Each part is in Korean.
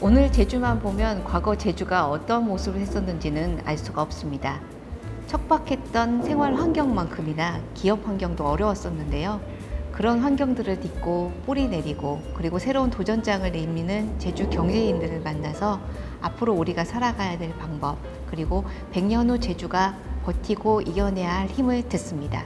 오늘 제주만 보면 과거 제주가 어떤 모습을 했었는지는 알 수가 없습니다. 척박했던 생활 환경만큼이나 기업 환경도 어려웠었는데요. 그런 환경들을 딛고 뿌리 내리고 그리고 새로운 도전장을 내미는 제주 경제인들을 만나서 앞으로 우리가 살아가야 될 방법 그리고 100년 후 제주가 버티고 이겨내야 할 힘을 듣습니다.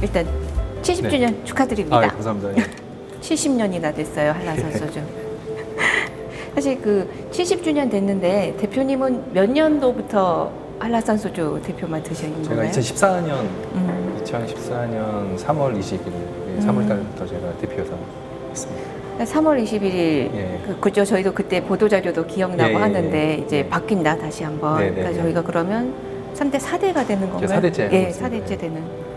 일단 70주년 축하드립니다. 감사합니다. 예. 70년이나 됐어요, 한라산소주. 사실 그 70주년 됐는데 대표님은 몇 년도부터 한라산소주 대표만 드시는 제가 건가요? 2014년 3월 20일, 3월 달부터 제가 대표해서 했습니다. 3월 21일, 예. 그죠? 저희도 그때 보도자료도 기억나고 예, 예, 하는데, 예. 이제 예. 바뀐다, 다시 한 번. 네, 네, 그러니까 네. 저희가 그러면 3대 4대가 되는 건가요? 4대째 하고 예, 있습니다. 4대째 되는.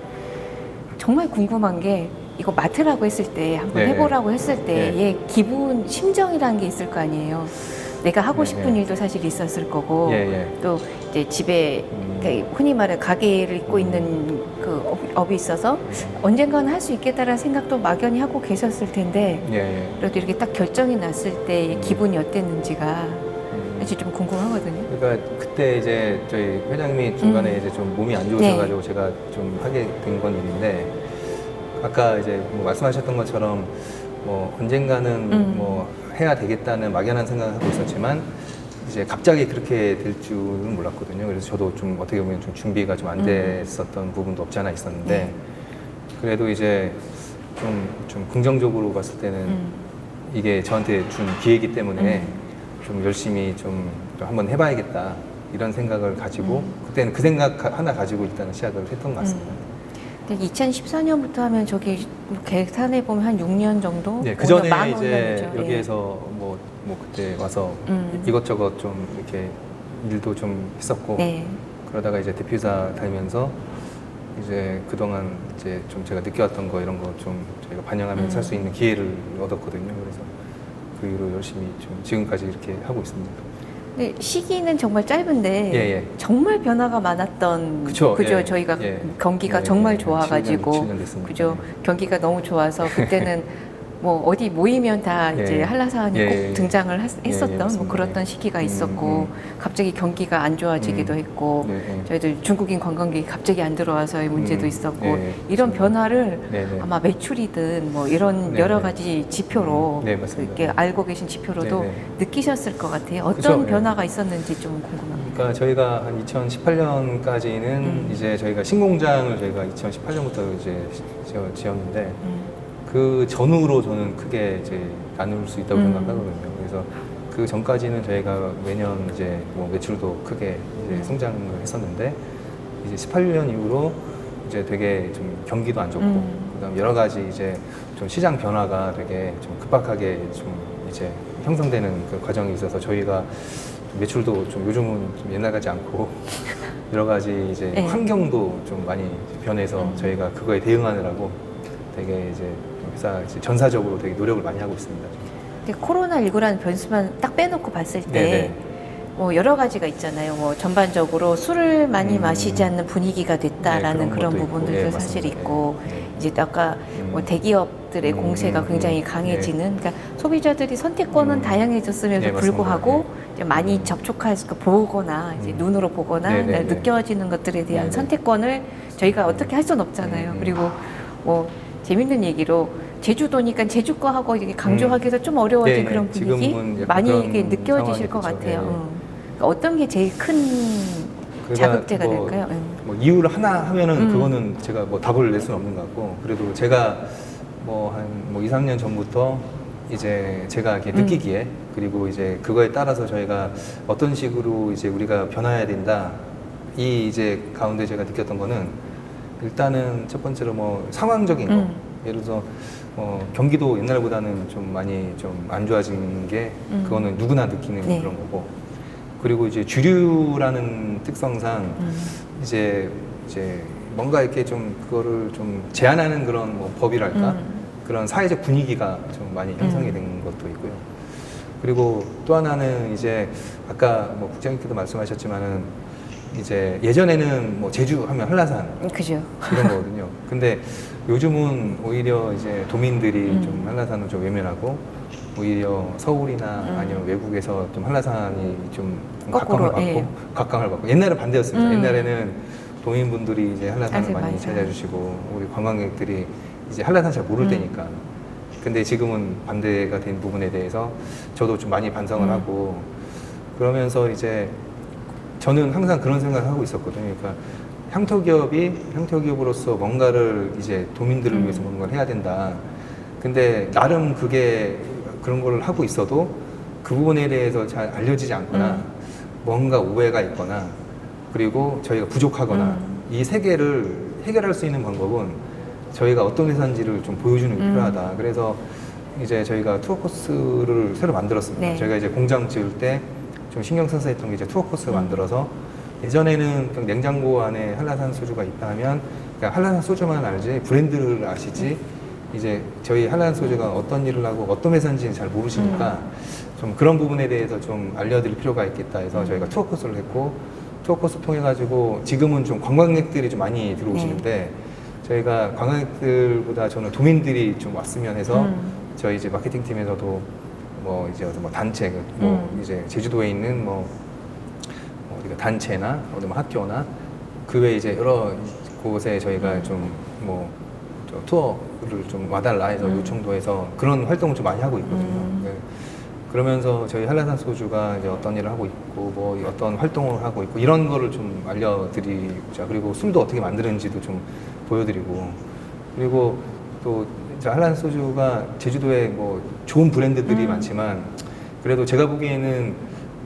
정말 궁금한 게, 이거 맡으라고 했을 때, 한번 네, 해보라고 했을 네. 때의 기분, 심정이라는 게 있을 거 아니에요. 내가 하고 네, 싶은 네. 일도 사실 있었을 거고, 예, 예. 또 이제 집에 그러니까 흔히 말해 가게를 잇고 있는 그 업이 있어서 언젠가는 할 수 있겠다라는 생각도 막연히 하고 계셨을 텐데, 예, 예. 그래도 이렇게 딱 결정이 났을 때 기분이 어땠는지가 사실 좀 궁금하거든요. 그러니까 그때 이제 저희 회장님이 중간에 이제 좀 몸이 안 좋으셔가지고 제가 좀 하게 된 건 있는데, 아까 이제 뭐 말씀하셨던 것처럼 뭐 언젠가는 뭐 해야 되겠다는 막연한 생각을 하고 있었지만 이제 갑자기 그렇게 될 줄은 몰랐거든요. 그래서 저도 좀 어떻게 보면 좀 준비가 좀 안 됐었던 부분도 없지 않아 있었는데, 그래도 이제 좀 긍정적으로 봤을 때는 이게 저한테 준 기회이기 때문에 좀 열심히 좀 한번 해봐야겠다 이런 생각을 가지고 그때는 그 생각 하나 가지고 일단은 시작을 했던 것 같습니다. 2014년부터 하면 저기 계산해 보면 한 6년 정도? 네, 그 전에 만 이제 5년이죠. 여기에서 뭐 그때 와서 이것저것 좀 이렇게 일도 좀 했었고 네. 그러다가 이제 대표이사 다니면서 이제 그동안 이제 좀 제가 느껴왔던 거 이런 거 좀 저희가 반영하면서 할 수 있는 기회를 얻었거든요. 그래서 그 이후로 열심히 좀 지금까지 이렇게 하고 있습니다. 근데 시기는 정말 짧은데 예, 예. 정말 변화가 많았던 그쵸, 그죠? 예, 저희가 예. 경기가 예, 정말 예, 좋아가지고 7년 됐습니다. 그죠? 예. 경기가 너무 좋아서 그때는 뭐 어디 모이면 다 예, 이제 예. 한라산이 예, 꼭 예. 등장을 예, 했었던 뭐 맞습니다. 그랬던 예. 시기가 있었고 갑자기 경기가 안 좋아지기도 했고 네, 네. 저희들 중국인 관광객이 갑자기 안 들어와서의 문제도 있었고 네, 이런 맞습니다. 변화를 네, 네. 아마 매출이든 뭐 이런 네, 여러 네. 가지 지표로 네, 맞습니다. 이렇게 알고 계신 지표로도 네, 네. 느끼셨을 것 같아요. 어떤 그쵸, 네. 변화가 있었는지 좀 궁금합니다. 그러니까 저희가 한 2018년까지는 이제 저희가 신공장을 저희가 2018년부터 이제 지었는데 그 전후로 저는 크게 이제 나눌 수 있다고 생각하거든요. 그래서 그 전까지는 저희가 매년 이제 뭐 매출도 크게 이제 성장을 했었는데 이제 18년 이후로 이제 되게 좀 경기도 안 좋고 그다음 여러 가지 이제 좀 시장 변화가 되게 좀 급박하게 좀 이제 형성되는 그 과정이 있어서 저희가 매출도 좀 요즘은 좀 옛날 같지 않고 여러 가지 이제 네. 환경도 좀 많이 변해서 저희가 그거에 대응하느라고 되게 이제 회사 이제 전사적으로 되게 노력을 많이 하고 있습니다. 근데 코로나19라는 변수만 딱 빼놓고 봤을 때 네네. 뭐 여러 가지가 있잖아요. 뭐 전반적으로 술을 많이 마시지 않는 분위기가 됐다라는 네, 그런 그런 것도 부분들도 있고. 네, 사실 맞습니다. 있고 네. 이제 아까 뭐 대기업들의 공세가 굉장히 강해지는 그러니까 소비자들이 선택권은 다양해졌음에도 네, 맞습니다. 불구하고 이제 많이 접촉할 수 보거나 이제 눈으로 보거나 네, 네, 네. 느껴지는 것들에 대한 네, 네. 선택권을 저희가 어떻게 할 수는 없잖아요. 그리고 뭐 재밌는 얘기로 제주도니까 제주 거하고 이렇게 강조하기도 좀 어려워진 네네. 그런 분위기 지금은 약간 많이 그런 이렇게 느껴지실 상황이 것 그쵸. 같아요. 네. 그러니까 어떤 게 제일 큰 자극제가 뭐, 될까요? 뭐 이유를 하나 하면은 그거는 제가 뭐 답을 낼 수는 없는 것 같고 그래도 제가 뭐 한 뭐 2, 3년 전부터 이제 제가 이렇게 느끼기에 그리고 이제 그거에 따라서 저희가 어떤 식으로 이제 우리가 변화해야 된다 이 이제 가운데 제가 느꼈던 거는 일단은 첫 번째로 뭐 상황적인 거 예를 들어서 경기도 옛날보다는 좀 많이 좀 안 좋아진 게 그거는 누구나 느끼는 네. 그런 거고, 그리고 이제 주류라는 특성상 이제 뭔가 이렇게 좀 그거를 좀 제한하는 그런 뭐 법이랄까 그런 사회적 분위기가 좀 많이 형성이 된 것도 있고요. 그리고 또 하나는 이제 아까 뭐 국장님께도 말씀하셨지만은 이제 예전에는 뭐 제주 하면 한라산 그죠. 이런 거거든요. 근데 요즘은 오히려 이제 도민들이 좀 한라산을 좀 외면하고 오히려 서울이나 아니면 외국에서 좀 한라산이 좀 거꾸로, 각광을 받고 옛날에는 반대였습니다. 음. 옛날에는 도민분들이 이제 한라산을 맞아요, 많이 맞아요. 찾아주시고 우리 관광객들이 이제 한라산 잘 모를 때니까. 근데 지금은 반대가 된 부분에 대해서 저도 좀 많이 반성을 하고 그러면서 이제 저는 항상 그런 생각을 하고 있었거든요. 그러니까 향토기업으로서 뭔가를 이제 도민들을 위해서 뭔가를 해야 된다. 근데 나름 그게 그런 걸 하고 있어도 그 부분에 대해서 잘 알려지지 않거나 뭔가 오해가 있거나 그리고 저희가 부족하거나 이 세 개를 해결할 수 있는 방법은 저희가 어떤 회사인지를 좀 보여주는 게 필요하다. 그래서 이제 저희가 투어 코스를 새로 만들었습니다. 네. 저희가 이제 공장 지을 때 좀 신경 써서 했던 게 이제 투어 코스를 만들어서 예전에는 그냥 냉장고 안에 한라산 소주가 있다 하면 그냥 한라산 소주만 알지 브랜드를 아시지 이제 저희 한라산 소주가 어떤 일을 하고 어떤 회사인지는 잘 모르시니까 좀 그런 부분에 대해서 좀 알려드릴 필요가 있겠다 해서 저희가 투어 코스를 했고 투어 코스 통해 가지고 지금은 좀 관광객들이 좀 많이 들어오시는데 저희가 관광객들보다 저는 도민들이 좀 왔으면 해서 저희 이제 마케팅 팀에서도 뭐 이제 어떤 뭐 단체 뭐 이제 제주도에 있는 뭐 어디가 단체나 어디 뭐 학교나 그 외에 이제 여러 곳에 저희가 좀 뭐 투어를 좀 와달라 해서 요청도 해서 그런 활동을 좀 많이 하고 있거든요. 네. 그러면서 저희 한라산 소주가 이제 어떤 일을 하고 있고 뭐 어떤 활동을 하고 있고 이런 거를 좀 알려드리자. 그리고 술도 어떻게 만드는지도 좀 보여드리고 그리고 또 한라산 소주가 제주도에 뭐 좋은 브랜드들이 많지만 그래도 제가 보기에는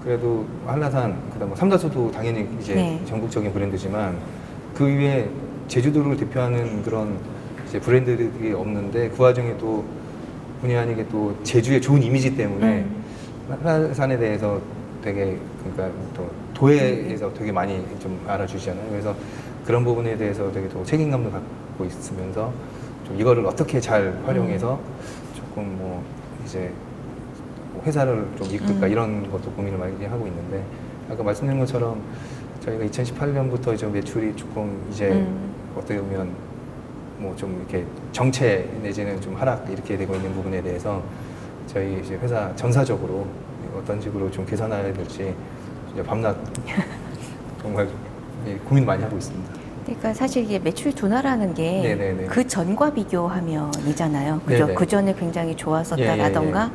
그래도 한라산 그다음 뭐 삼다수도 당연히 이제 전국적인 브랜드지만 그 위에 제주도를 대표하는 그런 이제 브랜드들이 없는데 그 와중에도 본의 아니게 또 제주의 좋은 이미지 때문에 한라산에 대해서 되게 그러니까 또 도에서 되게 많이 좀 알아주시잖아요. 그래서 그런 부분에 대해서 되게 또 책임감도 갖고 있으면서 좀 이거를 어떻게 잘 활용해서 조금 뭐 이제 회사를 좀 이끌까 이런 것도 고민을 많이 하고 있는데 아까 말씀드린 것처럼 저희가 2018년부터 이제 매출이 조금 이제 어떻게 보면 뭐 좀 이렇게 정체 내지는 좀 하락 이렇게 되고 있는 부분에 대해서 저희 이제 회사 전사적으로 어떤 식으로 좀 개선해야 될지 이제 밤낮 정말 고민 많이 하고 있습니다. 그러니까 사실 이게 매출 둔화라는 게 그 전과 비교하면이잖아요. 그죠? 그 전에 굉장히 좋았었다라던가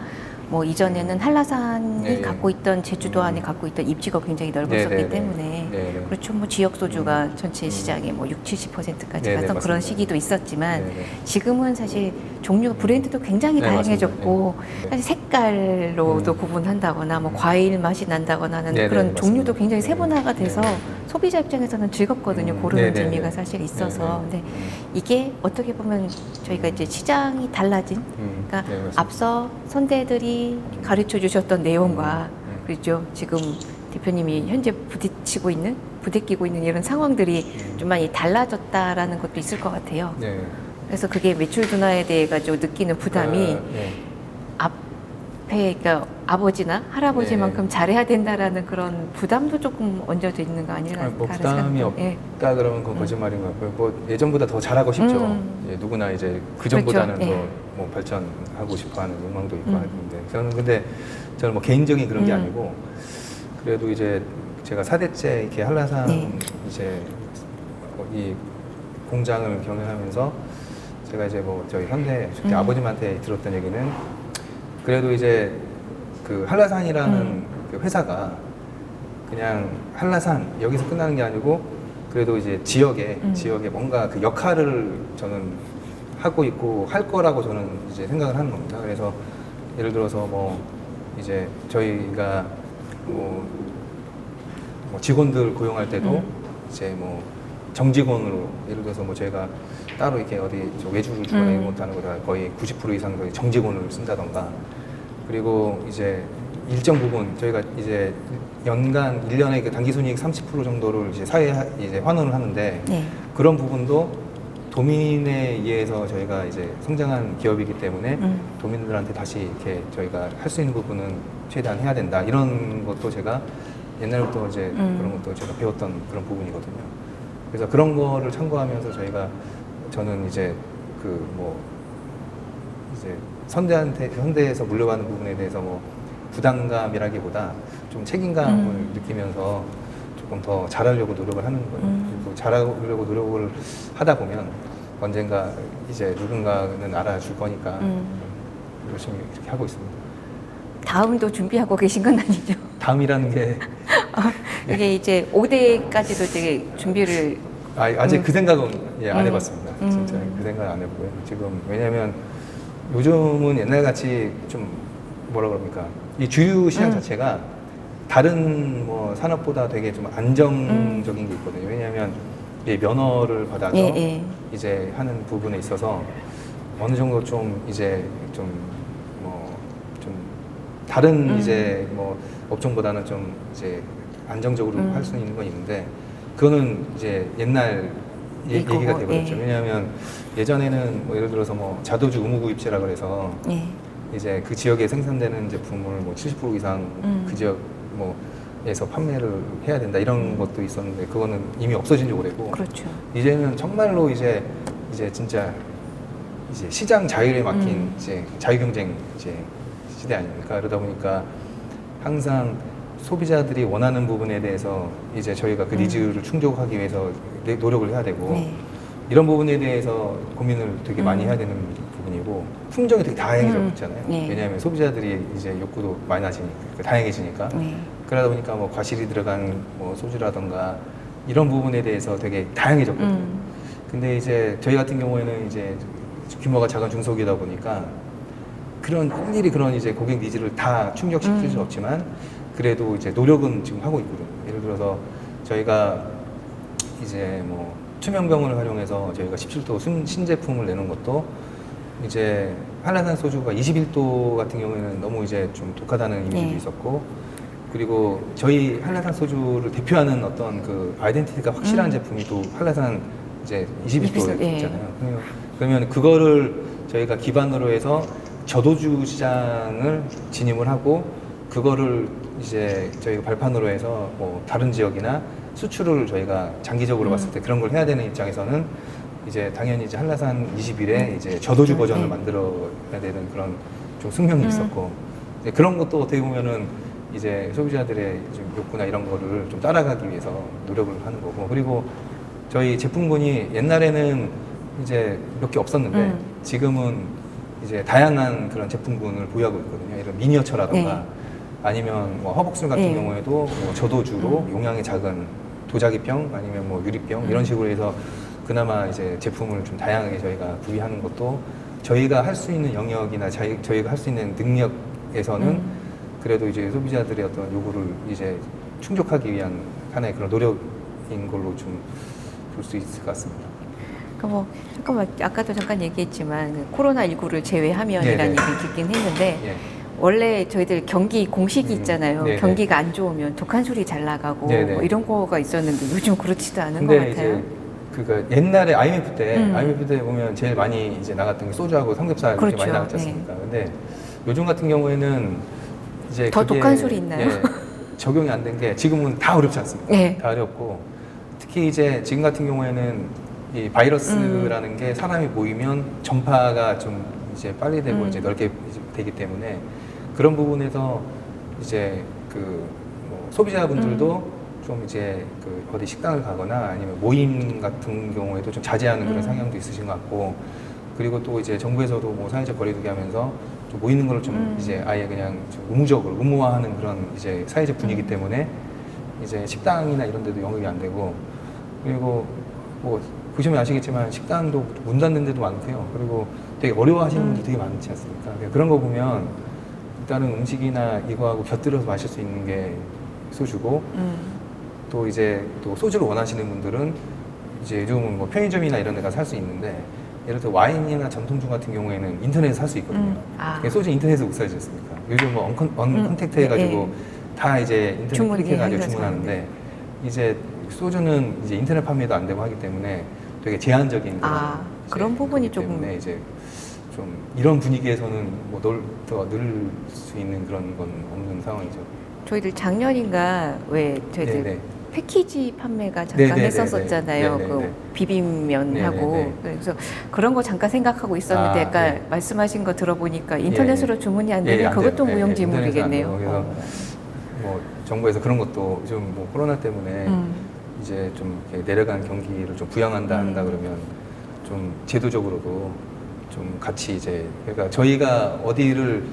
뭐 이전에는 한라산이 갖고 있던 제주도 안에 갖고 있던 입지가 굉장히 넓었었기 때문에 그렇죠. 뭐 지역 소주가 전체 시장의 뭐 60-70%까지 갔던 그런 시기도 있었지만 지금은 사실 종류 브랜드도 굉장히 다양해졌고 사실 색깔로도 구분한다거나 뭐 과일 맛이 난다거나 하는 그런 종류도 굉장히 세분화가 돼서 소비자 입장에서는 즐겁거든요. 고르는 재미가 사실 있어서. 근데 이게 어떻게 보면 저희가 이제 시장이 달라진 그러니까 앞서 선대들이 가르쳐 주셨던 내용과 그렇죠. 지금 대표님이 현재 부대끼고 있는 이런 상황들이 좀 많이 달라졌다라는 것도 있을 것 같아요. 그래서 그게 매출 둔화에 대해 가지고 느끼는 부담이 앞에 그러니까 아버지나 할아버지만큼 잘해야 된다라는 그런 부담도 조금 얹어져 있는 거 아닐까 뭐 부담이 없다 그러면 그건 거짓말인 것 같고요. 뭐 예전보다 더 잘하고 싶죠. 누구나 이제 그 전보다는 더 뭐 발전하고 싶어하는 욕망도 있고 하는데 저는 뭐 개인적인 그런 게 아니고 그래도 이제 제가 4대째 이렇게 한라산 이제 이 공장을 경영하면서 제가 이제 뭐 저희 현대 아버님한테 들었던 얘기는 그래도 이제 그 한라산이라는 그 회사가 그냥 한라산 여기서 끝나는 게 아니고 그래도 이제 지역에 뭔가 그 역할을 저는 하고 있고 할 거라고 저는 이제 생각을 하는 겁니다. 그래서 예를 들어서 뭐 이제 저희가 뭐 직원들 고용할 때도 이제 뭐 정직원으로 예를 들어서 뭐 저희가 따로 이렇게 어디 저 외주를 주거나 이런 것도 하는 거다 거의 90% 이상 거의 정직원을 쓴다던가 그리고 이제 일정 부분 저희가 이제 연간 1년에 그 당기 순이익 30% 정도를 이제 사회에 이제 환원을 하는데 네. 그런 부분도 도민에 의해서 저희가 이제 성장한 기업이기 때문에 도민들한테 다시 이렇게 저희가 할 수 있는 부분은 최대한 해야 된다 이런 것도 제가 옛날부터 이제 그런 것도 제가 배웠던 그런 부분이거든요. 그래서 그런 거를 참고하면서 저는 이제 그 뭐 이제 현대에서 물려받는 부분에 대해서 뭐 부담감이라기보다 좀 책임감을 느끼면서 조금 더 잘하려고 노력을 하는 거예요. 그리고 잘하려고 노력을 하다 보면 언젠가 이제 누군가는 알아줄 거니까 열심히 이렇게 하고 있습니다. 다음도 준비하고 계신 건 아니죠? 다음이라는 게 이게 이제 5대까지도 되게 준비를 아직 그 생각은 안 해봤습니다. 진짜 그 생각은 안 해보고요. 지금 왜냐하면 요즘은 옛날같이 좀 뭐라 그럽니까 이 주류 시장 자체가 다른 뭐 산업보다 되게 좀 안정적인 게 있거든요. 왜냐하면 이 면허를 받아서 이제 하는 부분에 있어서 어느 정도 좀 이제 좀 다른 이제 뭐 업종보다는 좀 이제 안정적으로 할 수 있는 건 있는데 그거는 이제 옛날 얘기가 되버렸죠. 왜냐하면 예전에는 뭐 예를 들어서 뭐 자도주 의무구입제라 그래서 이제 그 지역에 생산되는 제품을 뭐 70% 이상 그 지역 뭐에서 판매를 해야 된다 이런 것도 있었는데 그거는 이미 없어지려고 그러고 그렇죠. 이제는 정말로 이제 진짜 이제 시장 자율에 막힌 이제 자유경쟁 이제 시대 아닙니까? 그러다 보니까 항상 소비자들이 원하는 부분에 대해서 이제 저희가 그 니즈를 충족하기 위해서 노력을 해야 되고 이런 부분에 대해서 고민을 되게 많이 해야 되는 부분이고 품종이 되게 다양해졌잖아요. 왜냐하면 소비자들이 이제 욕구도 많아지니까 다양해지니까 그러다 보니까 뭐 과실이 들어간 뭐 소주라던가 이런 부분에 대해서 되게 다양해졌거든요. 근데 이제 저희 같은 경우에는 이제 규모가 작은 중소기업이다 보니까 일일이 그런 이제 고객 니즈를 다 충족시킬 수 없지만 그래도 이제 노력은 지금 하고 있거든요. 예를 들어서 저희가 이제 뭐 투명병을 활용해서 저희가 17도 신제품을 내는 것도 이제 한라산 소주가 21도 같은 경우에는 너무 이제 좀 독하다는 이미지도 있었고 그리고 저희 한라산 소주를 대표하는 어떤 그 아이덴티티가 확실한 제품이 또 한라산 이제 21도에 있잖아요. 그러면 그거를 저희가 기반으로 해서 저도주 시장을 진입을 하고 그거를 이제 저희가 발판으로 해서 뭐 다른 지역이나 수출을 저희가 장기적으로 봤을 때 그런 걸 해야 되는 입장에서는 이제 당연히 이제 한라산 21에 이제 저도주 버전을 만들어야 되는 그런 좀 숙명이 있었고 이제 그런 것도 어떻게 보면은 이제 소비자들의 좀 욕구나 이런 거를 좀 따라가기 위해서 노력을 하는 거고 그리고 저희 제품군이 옛날에는 이제 몇 개 없었는데 지금은 이제 다양한 그런 제품군을 보유하고 있거든요. 이런 미니어처라던가 아니면 뭐 허벅술 같은 경우에도 뭐 저도주로 용량이 작은 도자기병 아니면 뭐 유리병 이런 식으로 해서 그나마 이제 제품을 좀 다양하게 저희가 구비하는 것도 저희가 할 수 있는 영역이나 저희가 할 수 있는 능력에서는 그래도 이제 소비자들의 어떤 요구를 이제 충족하기 위한 하나의 그런 노력인 걸로 좀 볼 수 있을 것 같습니다. 뭐 잠깐만 아까도 잠깐 얘기했지만 그 코로나19를 제외하면이라는 얘기 듣긴 했는데 원래 저희들 경기 공식이 있잖아요. 경기가 안 좋으면 독한 술이 잘 나가고 뭐 이런 거가 있었는데 요즘 그렇지도 않은 것 같아요. 이제 그러니까 옛날에 IMF 때 보면 제일 많이 이제 나갔던 게 소주하고 삼겹살 이렇게 많이 나갔지 않습니까? 근데 요즘 같은 경우에는 이제 더 독한 술이 있나요? 적용이 안 된 게 지금은 다 어렵지 않습니까? 다 어렵고 특히 이제 지금 같은 경우에는 이 바이러스라는 게 사람이 모이면 전파가 좀 이제 빨리 되고 이제 넓게 되기 때문에 그런 부분에서 이제 뭐 소비자분들도 좀 이제 어디 식당을 가거나 아니면 모임 같은 경우에도 좀 자제하는 그런 성향도 있으신 것 같고 그리고 또 이제 정부에서도 뭐 사회적 거리두기 하면서 좀 모이는 걸 좀 이제 아예 그냥 좀 의무화하는 그런 이제 사회적 분위기 때문에 이제 식당이나 이런 데도 영업이 안 되고 그리고 뭐 보시면 아시겠지만 식당도 문 닫는 데도 많고요. 그리고 되게 어려워하시는 분들 되게 많지 않습니까? 그런 거 보면 일단은 음식이나 이거하고 곁들여서 마실 수 있는 게 소주고 또 이제 또 소주를 원하시는 분들은 이제 요즘은 뭐 편의점이나 이런 데 가서 살 수 있는데 예를 들어 와인이나 전통주 같은 경우에는 인터넷에서 살 수 있거든요. 아. 소주 인터넷에서 못 사지 않습니까? 요즘 뭐 언컨택트 해가지고 다 이제 인터넷 주문이 클릭해가지고 해서 주문하는데 이제 소주는 이제 인터넷 판매도 안 되고 하기 때문에 되게 제한적인 그런 부분이 거기 조금 때문에 이제 좀 이런 분위기에서는 뭐 더 늘 수 있는 그런 건 없는 상황이죠. 저희들 작년인가 왜 저희들 네네. 패키지 판매가 잠깐 네네네네. 했었었잖아요. 네네네. 그 비빔면하고 네네네. 그래서 그런 거 잠깐 생각하고 있었는데 아, 아까 네. 말씀하신 거 들어보니까 인터넷으로 주문이 안 되면 안 그것도 돼요. 무용지물이겠네요. 인터넷은 안 되고 그래서 뭐 정부에서 그런 것도 좀 뭐 코로나 때문에 이제 좀 이렇게 내려간 경기를 좀 부양한다 한다 그러면 좀 제도적으로도 좀 같이 이제 그러니까 저희가 어디를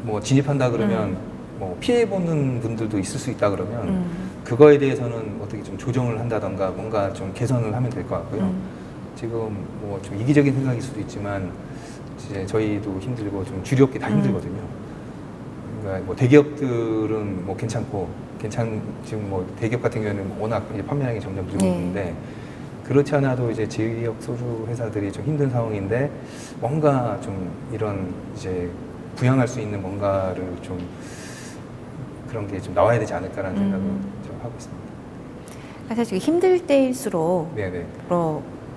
뭐 진입한다 그러면 뭐 피해 보는 분들도 있을 수 있다 그러면 그거에 대해서는 어떻게 좀 조정을 한다던가 뭔가 좀 개선을 하면 될 것 같고요. 지금 뭐 좀 이기적인 생각일 수도 있지만 이제 저희도 힘들고 좀 주류업계 다 힘들거든요. 그러니까 뭐 대기업들은 뭐 괜찮고 지금 뭐 대기업 같은 경우에는 워낙 이제 판매량이 점점 늘고 있는데 그렇지 않아도 이제 지역 소주 회사들이 좀 힘든 상황인데 뭔가 좀 이런 이제 부양할 수 있는 뭔가를 좀 그런 게 좀 나와야 되지 않을까라는 생각을 좀 하고 있습니다. 사실 힘들 때일수록 네네.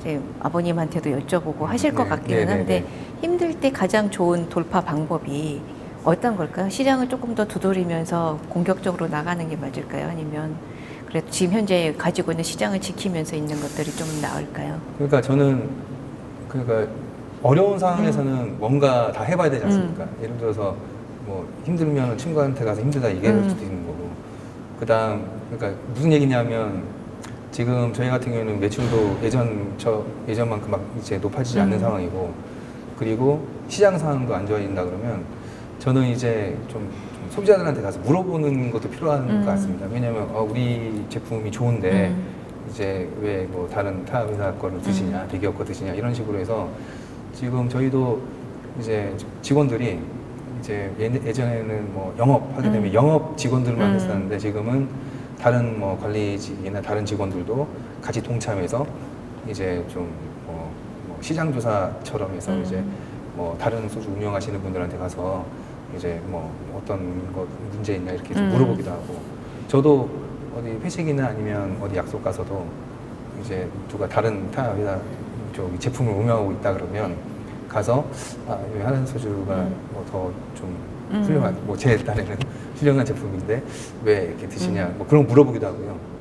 이제 아버님한테도 여쭤보고 하실 것 같기는 네네네. 한데 힘들 때 가장 좋은 돌파 방법이 어떤 걸까요? 시장을 조금 더 두드리면서 공격적으로 나가는 게 맞을까요? 아니면 그래도 지금 현재 가지고 있는 시장을 지키면서 있는 것들이 좀 나을까요? 그러니까 저는 그러니까 어려운 상황에서는 뭔가 다 해봐야 되지 않습니까? 예를 들어서 뭐 힘들면 친구한테 가서 힘들다 얘기할 수도 있는 거고 그다음 그러니까 무슨 얘기냐면 지금 저희 같은 경우에는 매출도 예전만큼 막 이제 높아지지 않는 상황이고 그리고 시장 상황도 안 좋아진다 그러면 저는 이제 좀 소비자들한테 가서 물어보는 것도 필요한 것 같습니다. 왜냐하면 우리 제품이 좋은데 이제 왜 뭐 다른 타 회사 거를 드시냐, 대기업 거 드시냐 이런 식으로 해서 지금 저희도 이제 직원들이 이제 예전에는 뭐 영업하게 되면 영업 직원들만 했었는데 지금은 다른 뭐 관리직이나 다른 직원들도 같이 동참해서 이제 좀 뭐 시장 조사처럼 해서 이제 뭐 다른 소주 운영하시는 분들한테 가서 이제 뭐 어떤 것 문제 있나 이렇게 좀 물어보기도 하고 저도 어디 회식이나 아니면 어디 약속 가서도 이제 누가 다른 타 회사 쪽 제품을 운영하고 있다 그러면 가서 여기 하는 소주가 뭐 더 좀 훌륭한 뭐 제 딴에는 훌륭한 제품인데 왜 이렇게 드시냐 뭐 그런 거 물어보기도 하고요.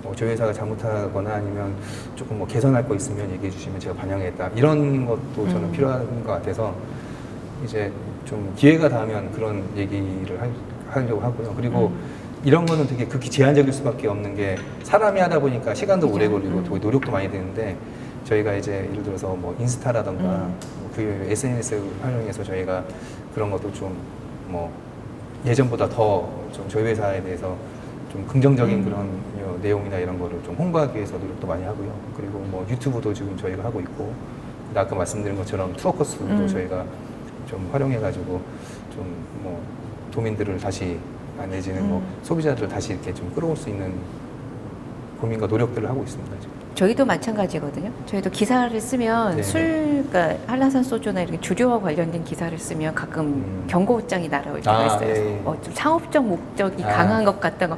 뭐 저희 회사가 잘못하거나 아니면 조금 뭐 개선할 거 있으면 얘기해 주시면 제가 반영했다 이런 것도 저는 필요한 것 같아서 이제 좀 기회가 닿으면 그런 얘기를 하려고 하고요. 그리고 이런 거는 되게 극히 제한적일 수밖에 없는 게 사람이 하다 보니까 시간도 오래 걸리고 되게 노력도 많이 되는데 저희가 이제 예를 들어서 뭐 인스타라던가 그 SNS 활용해서 저희가 그런 것도 좀 뭐 예전보다 더 좀 저희 회사에 대해서 좀 긍정적인 그런 내용이나 이런 거를 좀 홍보하기 위해서 노력도 많이 하고요. 그리고 뭐 유튜브도 지금 저희가 하고 있고 아까 말씀드린 것처럼 투어 코스도 저희가 좀 활용해가지고 좀 뭐 도민들을 다시 내지는 뭐 소비자들을 다시 이렇게 좀 끌어올 수 있는 고민과 노력들을 하고 있습니다. 지금. 저희도 마찬가지거든요. 저희도 기사를 쓰면 네네. 그러니까 한라산 소주나 이렇게 주류와 관련된 기사를 쓰면 가끔 경고장이 날아올 때가 있어요. 예. 좀 상업적 목적이 강한 것 같다고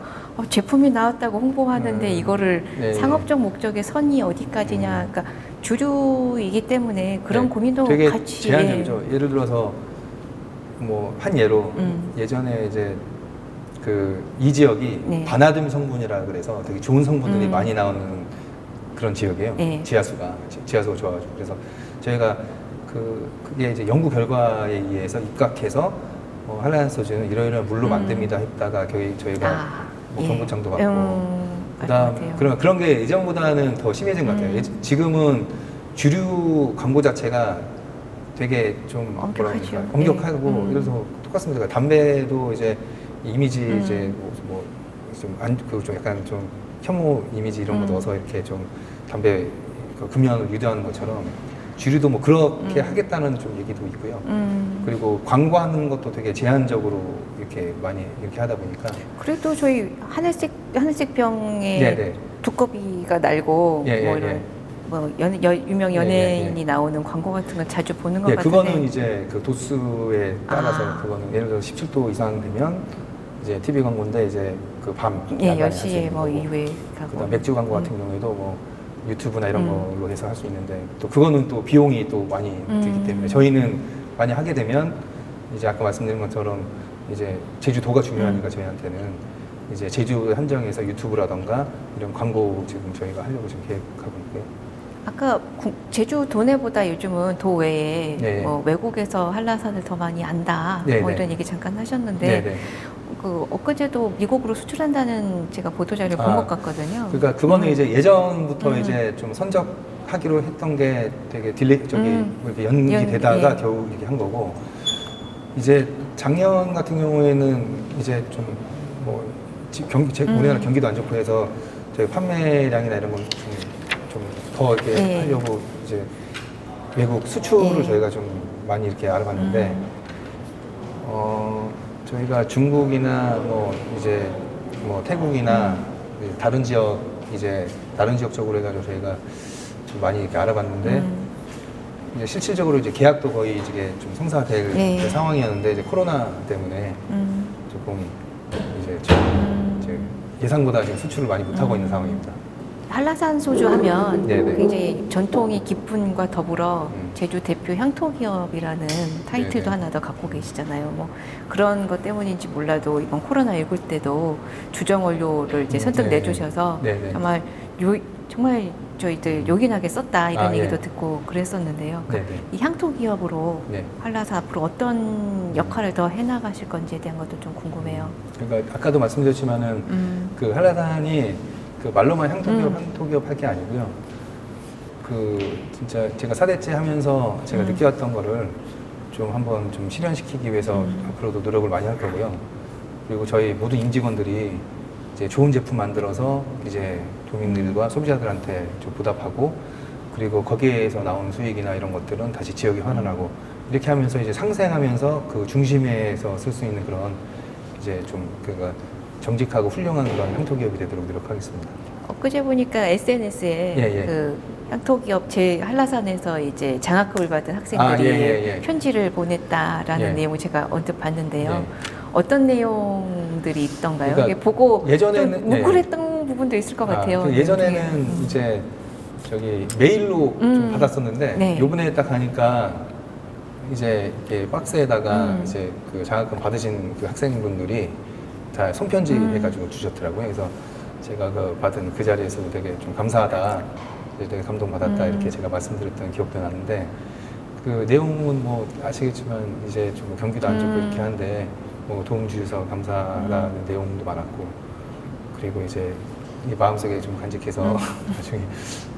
제품이 나왔다고 홍보하는데 이거를 네. 상업적 목적의 선이 어디까지냐. 그러니까 주류이기 때문에 그런 고민도 되게 같이 제한적이죠. 예를 들어서 뭐 한 예로 예전에 이제 그 이 지역이 바나듐 성분이라 그래서 되게 좋은 성분들이 많이 나오는 그런 지역이에요. 지하수가 좋아가지고 그래서 저희가 그게 이제 연구 결과에 의해서 입각해서 한라산 소주는 이러이러한 물로 만듭니다 했다가 저희가 뭐 경고장도 받고 그다음 그런 게 예전보다는 더 심해진 것 같아요. 지금은 주류 광고 자체가 되게 좀 엄격하죠. 엄격하고 그래서 똑같습니다. 담배도 이제 이미지 이제 좀 약간 좀 혐오 이미지 이런 거 넣어서 이렇게 좀 담배 금연을 유도하는 것처럼 주류도 뭐 그렇게 하겠다는 좀 얘기도 있고요. 그리고 광고하는 것도 되게 제한적으로 이렇게 많이 이렇게 하다 보니까 그래도 저희 하늘색 병에 두꺼비가 날고 예, 예, 뭐 이런 예. 뭐 유명 연예인이 예, 예. 나오는 광고 같은 건 자주 보는 것 예, 같은데. 그거는 이제 그 도수에 따라서 아. 그거는 예를 들어 17도 이상 되면 이제 TV 광고인데 이제 그 밤 예, 야간에 할수 10시에 있는 뭐 거고. 이후에 가고. 그다음 맥주 광고 같은 경우에도 뭐 유튜브나 이런 음. 걸로 해서 할 수 있는데 또 그거는 또 비용이 또 많이 들기 때문에 저희는 많이 하게 되면 이제 아까 말씀드린 것처럼 이제 제주도가 중요하니까 저희한테는 이제 제주 한정해서 유튜브라던가 이런 광고 지금 저희가 하려고 지금 계획하고 있고요. 아까 제주 도내보다 요즘은 도외에 네. 뭐 외국에서 한라산을 더 많이 안다 네, 뭐 네. 이런 얘기 잠깐 하셨는데 네네. 그 엊그제도 미국으로 수출한다는 제가 보도자료 본 것 같거든요. 그러니까 그거는 이제 예전부터 이제 좀 선적하기로 했던 게 되게 뭐 이렇게 연기되다가 예. 겨우 이렇게 한 거고 이제 작년 같은 경우에는 이제 좀 뭐 우리나라 경기도 안 좋고 해서 저희 판매량이나 이런 걸 좀 더 이렇게 예. 하려고 이제 외국 수출을 예. 저희가 좀 많이 이렇게 알아봤는데 저희가 중국이나 뭐 이제 뭐 태국이나 다른 지역 쪽으로 해가지고 저희가 좀 많이 이렇게 알아봤는데 이제 실질적으로 이제 계약도 거의 이제 좀 성사될 예. 상황이었는데 이제 코로나 때문에 조금 이제 예상보다 지금 수출을 많이 못 하고 있는 상황입니다. 한라산 소주 하면 네네. 굉장히 전통이 깊은과 더불어 제주 대표 향토 기업이라는 타이틀도 네네. 하나 더 갖고 계시잖아요. 뭐 그런 것 때문인지 몰라도 이번 코로나19 때도 주정 원료를 이제 선뜻 네네. 내주셔서 네네. 정말 저희들 요긴하게 썼다 이런 예. 얘기도 듣고 그랬었는데요. 네네. 이 향토 기업으로 네. 한라산 앞으로 어떤 역할을 더 해나가실 건지에 대한 것도 좀 궁금해요. 그러니까 아까도 말씀드렸지만은 그 한라산이 그 말로만 향토기업 할 게 아니고요. 그 진짜 제가 4대째 하면서 제가 느껴왔던 거를 좀 한번 좀 실현시키기 위해서 앞으로도 노력을 많이 할 거고요. 그리고 저희 모든 임직원들이 이제 좋은 제품 만들어서 이제 도민들과 소비자들한테 좀 보답하고 그리고 거기에서 나온 수익이나 이런 것들은 다시 지역에 환원하고 이렇게 하면서 이제 상생하면서 그 중심에서 쓸 수 있는 그런 이제 좀 그가 정직하고 훌륭한 그런 향토기업이 되도록 노력하겠습니다. 엊그제 보니까 SNS에 예. 그 향토기업 제 한라산에서 이제 장학금을 받은 학생들이 예. 편지를 보냈다라는 예. 내용을 제가 언뜻 봤는데요. 예. 어떤 내용들이 있던가요? 그러니까 이게 보고 예전에는 좀 뭉클했던 부분도 있을 것 같아요. 그 예전에는 이제 저기 메일로 좀 받았었는데 네. 요번에 딱 가니까 이제 이렇게 박스에다가 이제 그 장학금 받으신 그 학생분들이 다 손편지 해가지고 주셨더라고요. 그래서 제가 그 받은 그 자리에서도 되게 좀 감사하다, 되게 감동받았다 이렇게 제가 말씀드렸던 기억도 나는데 그 내용은 뭐 아시겠지만 이제 좀 경기도 안 좋고 이렇게 한데 뭐 도움 주셔서 감사하다는 내용도 많았고 그리고 이제 이 마음속에 좀 간직해서 나중에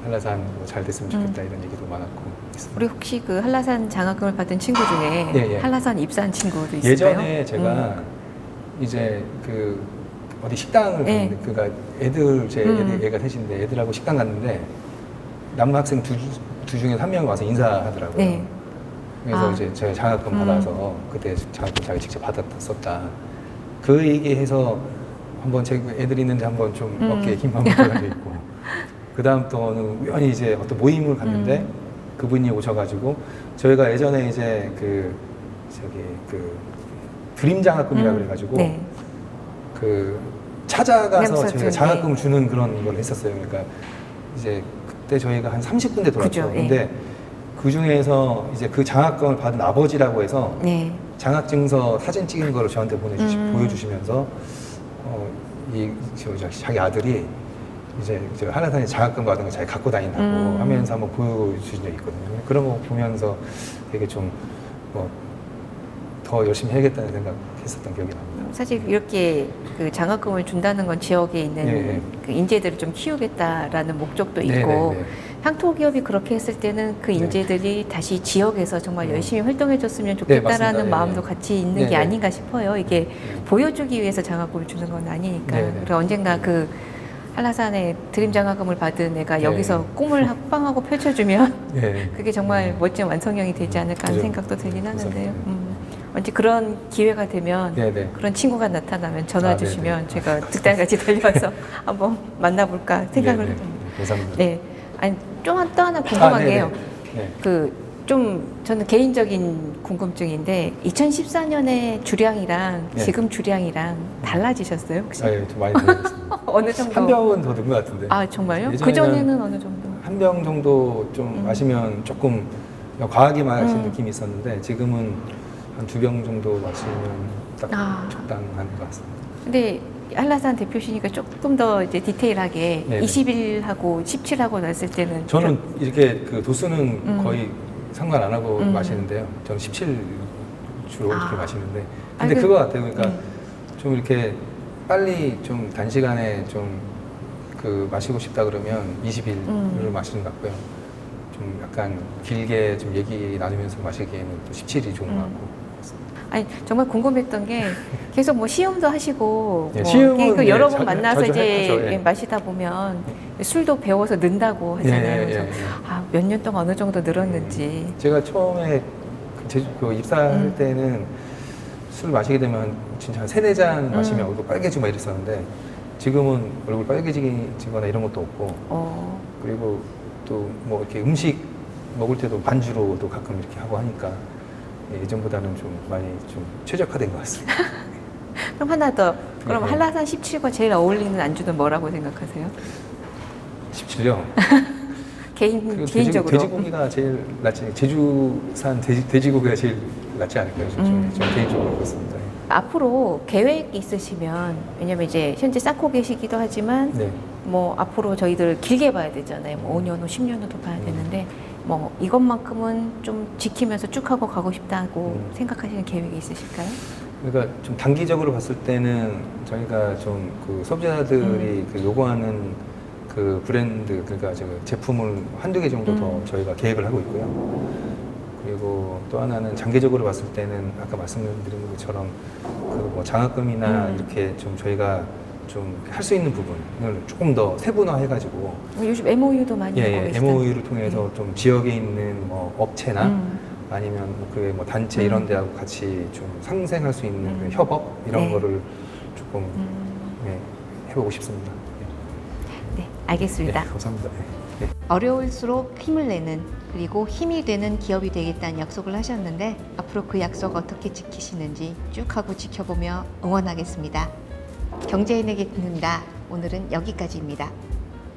한라산 잘 됐으면 좋겠다 이런 얘기도 많았고 있습니다. 우리 혹시 그 한라산 장학금을 받은 친구 중에 예. 한라산 입사한 친구도 있을까요? 예전에 제가 이제 그 어디 식당을 네. 갔는데 그가 제 애가 셋인데 애들하고 식당 갔는데 남학생 두 중에 한 명이 와서 인사하더라고요. 네. 그래서 이제 제가 장학금 받아서 그때 장학금 자기가 직접 받았었다. 그 얘기해서 한번 제 애들이 있는데 한번 좀 어깨에 힘 한번 들어가지고 있고 그 다음 또는 우연히 이제 어떤 모임을 갔는데 그분이 오셔가지고 저희가 예전에 이제 그 드림 장학금이라고 그래가지고 네. 그 찾아가서 램서트, 저희가 장학금을 주는 그런 걸 했었어요. 그러니까 이제 그때 저희가 한 30군데 돌았죠. 그죠, 예. 근데 그 중에서 이제 그 장학금을 받은 아버지라고 해서 네. 장학증서 사진 찍은 거를 저한테 보여주시면서 자기 아들이 이제 한라산에 장학금 받은 거 자기 갖고 다닌다고 하면서 한번 보여주신 적이 있거든요. 그런 거 보면서 되게 좀 더 열심히 해야겠다는 생각했었던 기억이 납니다. 사실 이렇게 그 장학금을 준다는 건 지역에 있는 예. 그 인재들을 좀 키우겠다라는 목적도 있고 네네네. 향토 기업이 그렇게 했을 때는 그 네. 인재들이 다시 지역에서 정말 열심히 활동해줬으면 네, 좋겠다라는 맞습니다. 마음도 예. 같이 있는 네네. 게 아닌가 싶어요. 이게 보여주기 위해서 장학금을 주는 건 아니니까. 네네. 그리고 언젠가 그 한라산에 드림 장학금을 받은 애가 네. 여기서 꿈을 합방하고 펼쳐주면 네. 그게 정말 멋진 완성형이 되지 않을까 하는 그죠. 생각도 들긴 하는데요. 감사합니다. 언제 그런 기회가 되면 네네. 그런 친구가 나타나면 전화 아, 주시면 네네. 제가 득달같이 달려와서 한번 만나볼까 생각을 네네. 합니다. 감사합니다. 네. 아니, 또 하나 궁금한 네네. 게요. 네. 저는 개인적인 궁금증인데 2014년에 주량이랑 네. 지금 주량이랑 달라지셨어요 혹시? 아, 예, 좀 많이 달라졌습니다. 어느 정도? 한 병은 더 든 것 같은데. 아 정말요? 예전에는 그 전에는 어느 정도? 한 병 정도 좀 마시면 조금 과하게 마신 느낌이 있었는데 지금은 한 2병 정도 마시면 딱 아. 적당한 것 같습니다. 근데 한라산 대표시니까 조금 더 이제 디테일하게 네네. 21하고 17하고 났을 때는 저는 이렇게 그 도수는 거의 상관 안 하고 음. 마시는데요. 저는 17 주로 아. 이렇게 마시는데. 아니, 근데 그거 같아요. 그러니까 음. 좀 이렇게 빨리 좀 단시간에 좀 그 마시고 싶다 그러면 21을 마시는 것 같고요. 좀 약간 길게 좀 얘기 나누면서 마시기에는 또 17이 좋은 것 같고. 아니 정말 궁금했던 게 계속 뭐 시음도 하시고 예, 뭐 시음은 그 여러 예, 번 만나서 자주 이제 하죠, 예. 마시다 보면 술도 배워서 는다고 하잖아요. 예, 예, 그래서 예. 몇 년 동안 어느 정도 늘었는지. 제가 처음에 그 입사할 때는 술 마시게 되면 진짜 한 3-4잔 마시면 얼굴 빨개지고 막 이랬었는데 지금은 얼굴 빨개지거나 이런 것도 없고 그리고 또 뭐 이렇게 음식 먹을 때도 반주로도 가끔 이렇게 하고 하니까 예전보다는 좀 많이 좀 최적화된 것 같습니다. 그럼 하나 더. 그럼 네. 한라산 17과 제일 어울리는 안주는 뭐라고 생각하세요? 17요. 개인적으로. 돼지고기가 제일 낫지. 제주산 돼지고기가 제일 낫지 않을까요? 좀 개인적으로 그렇습니다. 앞으로 계획 있으시면 왜냐면 이제 현재 쌓고 계시기도 하지만 네. 뭐 앞으로 저희들 길게 봐야 되잖아요. 뭐 5년 후, 10년 후도 봐야 되는데 뭐 이것만큼은 좀 지키면서 쭉 하고 가고 싶다고 생각하시는 계획이 있으실까요? 그러니까 좀 단기적으로 봤을 때는 저희가 좀 그 소비자들이 그 요구하는 그 브랜드 그러니까 저 제품을 한두 개 정도 더 저희가 계획을 하고 있고요. 그리고 또 하나는 장기적으로 봤을 때는 아까 말씀드린 것처럼 그 뭐 장학금이나 이렇게 좀 저희가 좀 할 수 있는 부분을 조금 더 세분화해가지고 요즘 MOU도 많이 하고 계시잖아요. MOU를 통해서 좀 지역에 있는 뭐 업체나 아니면 그뭐 단체 이런 데하고 같이 좀 상생할 수 있는 그 협업 이런 네. 거를 조금 해보고 싶습니다. 네, 알겠습니다. 네, 감사합니다. 네. 어려울수록 힘을 내는 그리고 힘이 되는 기업이 되겠다는 약속을 하셨는데 앞으로 그 약속 어떻게 지키시는지 쭉 하고 지켜보며 응원하겠습니다. 경제인에게 듣는다. 오늘은 여기까지입니다.